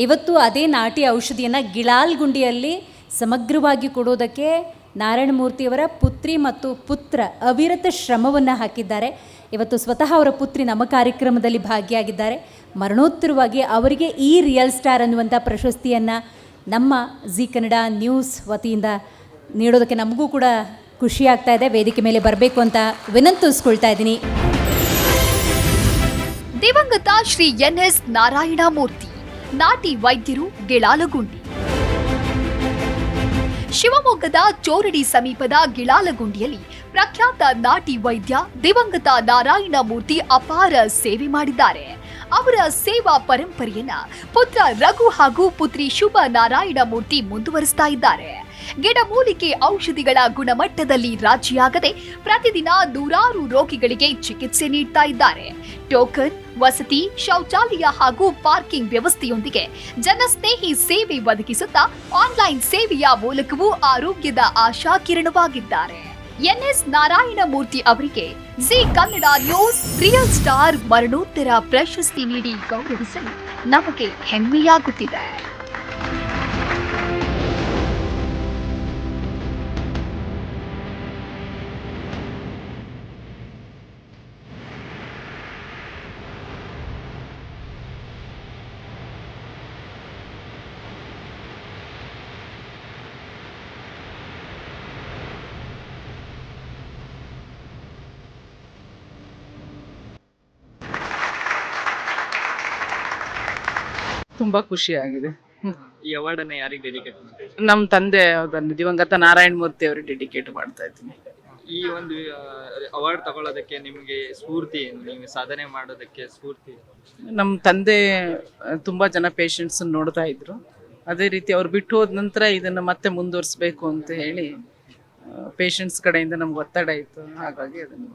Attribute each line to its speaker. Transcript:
Speaker 1: ಇವತ್ತು ಅದೇ ನಾಟಿ ಔಷಧಿಯನ್ನು ಗಿಳಾಲ್ಗುಂಡಿಯಲ್ಲಿ ಸಮಗ್ರವಾಗಿ ಕೊಡೋದಕ್ಕೆ ನಾರಾಯಣಮೂರ್ತಿಯವರ ಪುತ್ರಿ ಮತ್ತು ಪುತ್ರ ಅವಿರತ ಶ್ರಮವನ್ನು ಹಾಕಿದ್ದಾರೆ. ಇವತ್ತು ಸ್ವತಃ ಅವರ ಪುತ್ರಿ ನಮ್ಮ ಕಾರ್ಯಕ್ರಮದಲ್ಲಿ ಭಾಗಿಯಾಗಿದ್ದಾರೆ. ಮರಣೋತ್ತರವಾಗಿ ಅವರಿಗೆ ಈ ರಿಯಲ್ ಸ್ಟಾರ್ ಅನ್ನುವಂಥ ಪ್ರಶಸ್ತಿಯನ್ನು ನಮ್ಮ ಜಿ ಕನ್ನಡ ನ್ಯೂಸ್ ವತಿಯಿಂದ ನೀಡೋದಕ್ಕೆ ನಮಗೂ ಕೂಡ ಖುಷಿ ಆಗ್ತಾ ಇದೆ. ವೇದಿಕೆ ಮೇಲೆ ಬರಬೇಕು ಅಂತ ವಿನಂತಿಸ್ಕೊಳ್ತಾ ಇದ್ದೀನಿ.
Speaker 2: ದಿವಂಗತ ಶ್ರೀ ಎನ್.ಎಸ್. ನಾರಾಯಣಮೂರ್ತಿ, ನಾಟಿ ವೈದ್ಯರು, ಗಿಳಾಲಗುಂಡಿ. ಶಿವಮೊಗ್ಗದ ಚೋರಡಿ ಸಮೀಪದ ಗಿಳಾಲಗುಂಡಿಯಲ್ಲಿ ಪ್ರಖ್ಯಾತ ನಾಟಿ ವೈದ್ಯ ದಿವಂಗತ ನಾರಾಯಣಮೂರ್ತಿ ಅಪಾರ ಸೇವೆ ಮಾಡಿದ್ದಾರೆ. ಅವರ ಸೇವಾ ಪರಂಪರೆಯನ್ನ ಪುತ್ರ ರಘು ಹಾಗೂ ಪುತ್ರಿ ಶುಭ ನಾರಾಯಣಮೂರ್ತಿ ಮುಂದುವರಿಸ್ತಾ ಇದ್ದಾರೆ. ಗಿಡಮೂಲಿಕೆ ಔಷಧಿಗಳ ಗುಣಮಟ್ಟದಲ್ಲಿ ರಾಜಿಯಾಗದೆ ಪ್ರತಿದಿನ ನೂರಾರು ರೋಗಿಗಳಿಗೆ ಚಿಕಿತ್ಸೆ ನೀಡ್ತಾ ಇದ್ದಾರೆ. ಟೋಕನ್, ವಸತಿ, ಶೌಚಾಲಯ ಹಾಗೂ ಪಾರ್ಕಿಂಗ್ ವ್ಯವಸ್ಥೆಯೊಂದಿಗೆ ಜನಸ್ನೇಹಿ ಸೇವೆ ಒದಗಿಸುತ್ತಾ ಆನ್ಲೈನ್ ಸೇವೆಯ ಮೂಲಕವೂ ಆರೋಗ್ಯದ ಆಶಾಕಿರಣವಾಗಿದ್ದಾರೆ. ಎನ್.ಎಸ್. ನಾರಾಯಣಮೂರ್ತಿ ಅವರಿಗೆ G Kannada news real star ಮರಣೋತ್ತರ ಪ್ರಶಸ್ತಿ ನೀಡಿ ಗೌರವಿಸಲು ನಮಗೆ ಹೆಮ್ಮೆಯಾಗುತ್ತಿದೆ.
Speaker 3: ತುಂಬಾ ಖುಷಿ ಆಗಿದೆ.
Speaker 4: ಈ ಅವಾರ್ಡ್ ಅನ್ನ ಯಾರಿಗೆ ಡೆಡಿಕೇಟ್ ಮಾಡ್ತೀವಿ?
Speaker 3: ನಮ್ಮ ತಂದೆ ಅದನ್ನು ದಿವಂಗತ ನಾರಾಯಣಮೂರ್ತಿ ಅವರಿಗೆ ಡೆಡಿಕೇಟ್ ಮಾಡ್ತಾ ಇದ್ದೀನಿ.
Speaker 4: ಈ ಒಂದು ಅವಾರ್ಡ್ ತಗೊಳ್ಳೋದಕ್ಕೆ ನಿಮಗೆ ಸ್ಫೂರ್ತಿ ಏನು? ನೀವು ಸಾಧನೆ ಮಾಡೋದಕ್ಕೆ ಸ್ಫೂರ್ತಿ?
Speaker 3: ನಮ್ಮ ತಂದೆ ತುಂಬಾ ಜನ ಪೇಷಂಟ್ಸ್ ನೋಡ್ತಾ ಇದ್ರು. ಅದೇ ರೀತಿ ಅವ್ರು ಬಿಟ್ಟು ಹೋದ ನಂತರ ಇದನ್ನ ಮತ್ತೆ ಮುಂದುವರಿಸಬೇಕು ಅಂತ ಹೇಳಿ ಪೇಷಂಟ್ಸ್ ಕಡೆಯಿಂದ ನಮ್ಗೆ ಒತ್ತಡ ಇತ್ತು. ಹಾಗಾಗಿ ಅದನ್ನು